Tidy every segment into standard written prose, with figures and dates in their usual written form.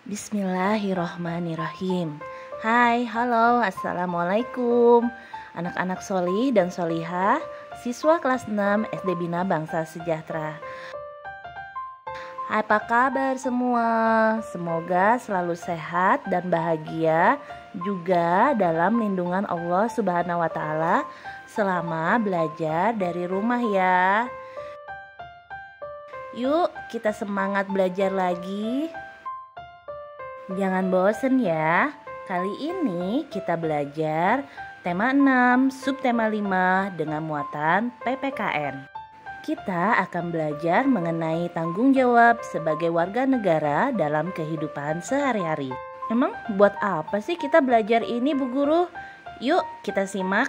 Bismillahirrohmanirrohim. Hai, halo, assalamualaikum anak-anak solih dan solihah, siswa kelas 6 SD Bina Bangsa Sejahtera. Apa kabar semua? Semoga selalu sehat dan bahagia juga dalam lindungan Allah Subhanahu wa Ta'ala selama belajar dari rumah ya. Yuk, kita semangat belajar lagi. Jangan bosen ya. Kali ini kita belajar tema 6, subtema 5 dengan muatan PPKN. Kita akan belajar mengenai tanggung jawab sebagai warga negara dalam kehidupan sehari-hari. Emang buat apa sih kita belajar ini, Bu Guru? Yuk kita simak.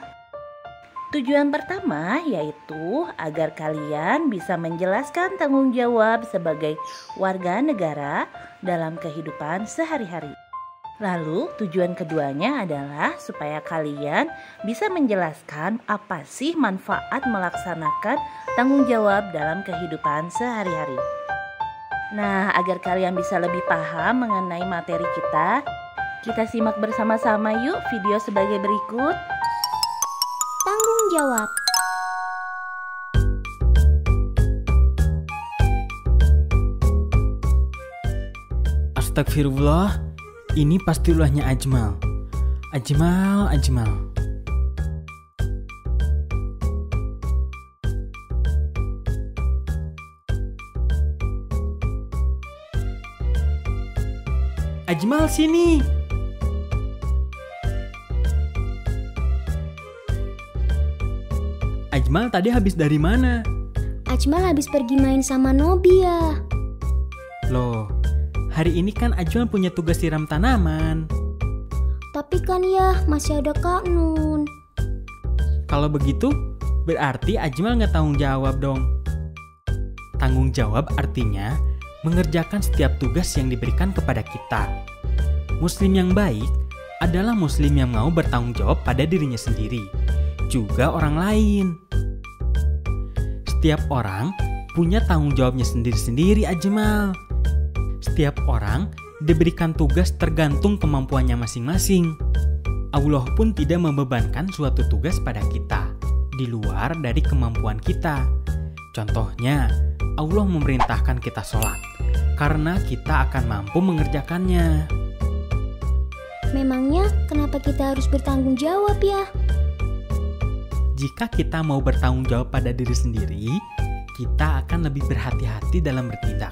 Tujuan pertama yaitu agar kalian bisa menjelaskan tanggung jawab sebagai warga negara dalam kehidupan sehari-hari. Lalu tujuan keduanya adalah supaya kalian bisa menjelaskan apa sih manfaat melaksanakan tanggung jawab dalam kehidupan sehari-hari. Nah, agar kalian bisa lebih paham mengenai materi kita simak bersama-sama yuk video sebagai berikut. Tanggung jawab. Astagfirullah, ini pasti ulahnya Ajmal. Ajmal. Ajmal sini. Ajmal tadi habis dari mana? Ajmal habis pergi main sama Nobia. Loh, hari ini kan Ajmal punya tugas siram tanaman. Tapi kan ya masih ada Kak Nun. Kalau begitu, berarti Ajmal nggak tanggung jawab dong. Tanggung jawab artinya mengerjakan setiap tugas yang diberikan kepada kita. Muslim yang baik adalah muslim yang mau bertanggung jawab pada dirinya sendiri, juga orang lain. Setiap orang punya tanggung jawabnya sendiri-sendiri, Ajmal. Setiap orang diberikan tugas tergantung kemampuannya masing-masing. Allah pun tidak membebankan suatu tugas pada kita di luar dari kemampuan kita. Contohnya, Allah memerintahkan kita sholat karena kita akan mampu mengerjakannya. Memangnya kenapa kita harus bertanggung jawab ya? Jika kita mau bertanggung jawab pada diri sendiri, kita akan lebih berhati-hati dalam bertindak.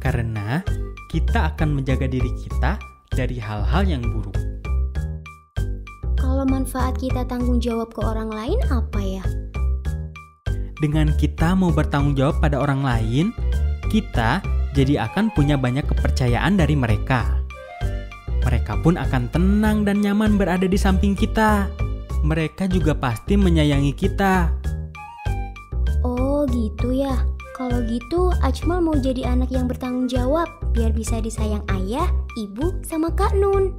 Karena kita akan menjaga diri kita dari hal-hal yang buruk. Kalau manfaat kita tanggung jawab ke orang lain apa ya? Dengan kita mau bertanggung jawab pada orang lain, kita jadi akan punya banyak kepercayaan dari mereka. Mereka pun akan tenang dan nyaman berada di samping kita. Mereka juga pasti menyayangi kita. Oh gitu ya. Kalau gitu Ajmal mau jadi anak yang bertanggung jawab biar bisa disayang ayah, ibu, sama Kak Nun.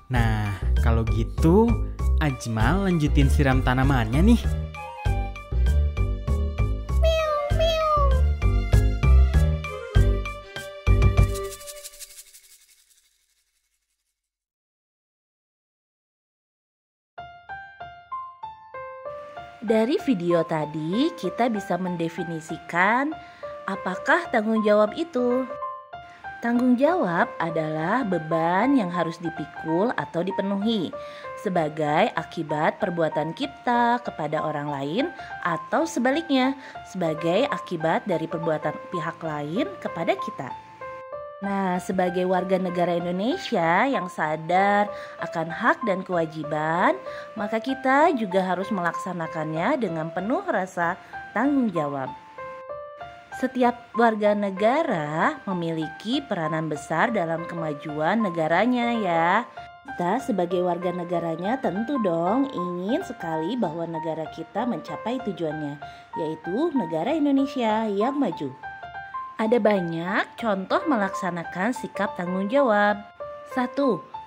Nah, kalau gitu Ajmal lanjutin siram tanamannya nih. Dari video tadi kita bisa mendefinisikan apakah tanggung jawab itu. Tanggung jawab adalah beban yang harus dipikul atau dipenuhi sebagai akibat perbuatan kita kepada orang lain atau sebaliknya sebagai akibat dari perbuatan pihak lain kepada kita. Nah, sebagai warga negara Indonesia yang sadar akan hak dan kewajiban, maka kita juga harus melaksanakannya dengan penuh rasa tanggung jawab. Setiap warga negara memiliki peranan besar dalam kemajuan negaranya ya. Kita sebagai warga negaranya tentu dong ingin sekali bahwa negara kita mencapai tujuannya, yaitu negara Indonesia yang maju. Ada banyak contoh melaksanakan sikap tanggung jawab. 1.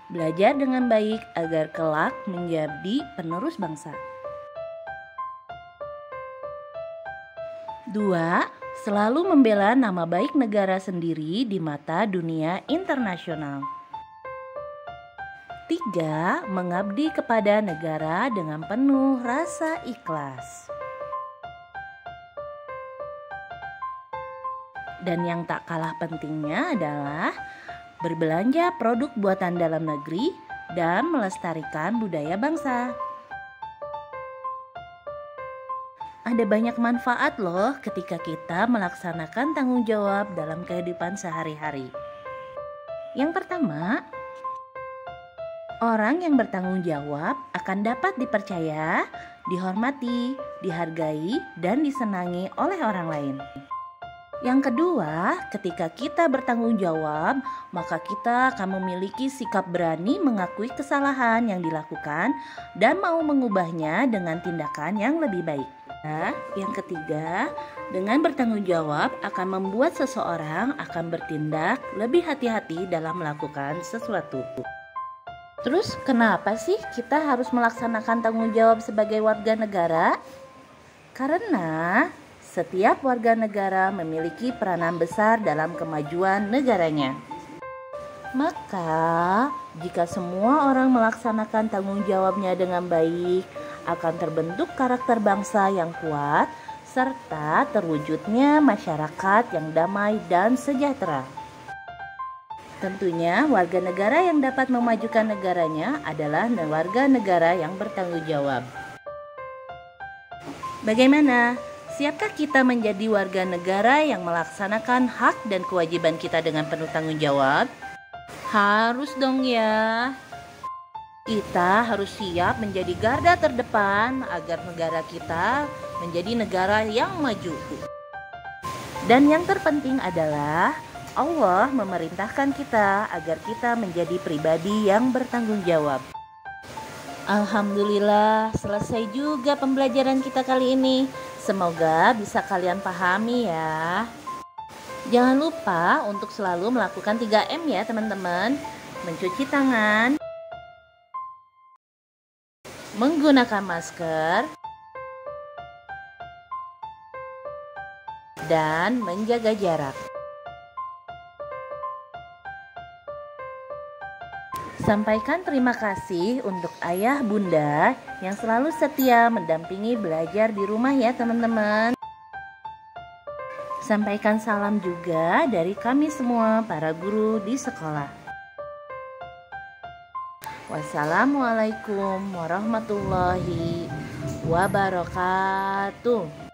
Belajar dengan baik agar kelak menjadi penerus bangsa. 2. Selalu membela nama baik negara sendiri di mata dunia internasional. 3. Mengabdi kepada negara dengan penuh rasa ikhlas. Dan yang tak kalah pentingnya adalah berbelanja produk buatan dalam negeri dan melestarikan budaya bangsa. Ada banyak manfaat loh ketika kita melaksanakan tanggung jawab dalam kehidupan sehari-hari. Yang pertama, orang yang bertanggung jawab akan dapat dipercaya, dihormati, dihargai, dan disenangi oleh orang lain. Yang kedua, ketika kita bertanggung jawab, maka kita akan memiliki sikap berani mengakui kesalahan yang dilakukan dan mau mengubahnya dengan tindakan yang lebih baik. Nah, yang ketiga, dengan bertanggung jawab akan membuat seseorang akan bertindak lebih hati-hati dalam melakukan sesuatu. Terus kenapa sih kita harus melaksanakan tanggung jawab sebagai warga negara? Karena setiap warga negara memiliki peranan besar dalam kemajuan negaranya. Maka, jika semua orang melaksanakan tanggung jawabnya dengan baik, akan terbentuk karakter bangsa yang kuat, serta terwujudnya masyarakat yang damai dan sejahtera. Tentunya, warga negara yang dapat memajukan negaranya adalah warga negara yang bertanggung jawab. Bagaimana? Siapkah kita menjadi warga negara yang melaksanakan hak dan kewajiban kita dengan penuh tanggung jawab? Harus dong ya. Kita harus siap menjadi garda terdepan agar negara kita menjadi negara yang maju. Dan yang terpenting adalah Allah memerintahkan kita agar kita menjadi pribadi yang bertanggung jawab. Alhamdulillah, selesai juga pembelajaran kita kali ini. Semoga bisa kalian pahami ya. Jangan lupa untuk selalu melakukan 3M ya teman-teman. Mencuci tangan, menggunakan masker, dan menjaga jarak. Sampaikan terima kasih untuk ayah bunda yang selalu setia mendampingi belajar di rumah ya teman-teman. Sampaikan salam juga dari kami semua para guru di sekolah. Wassalamualaikum warahmatullahi wabarakatuh.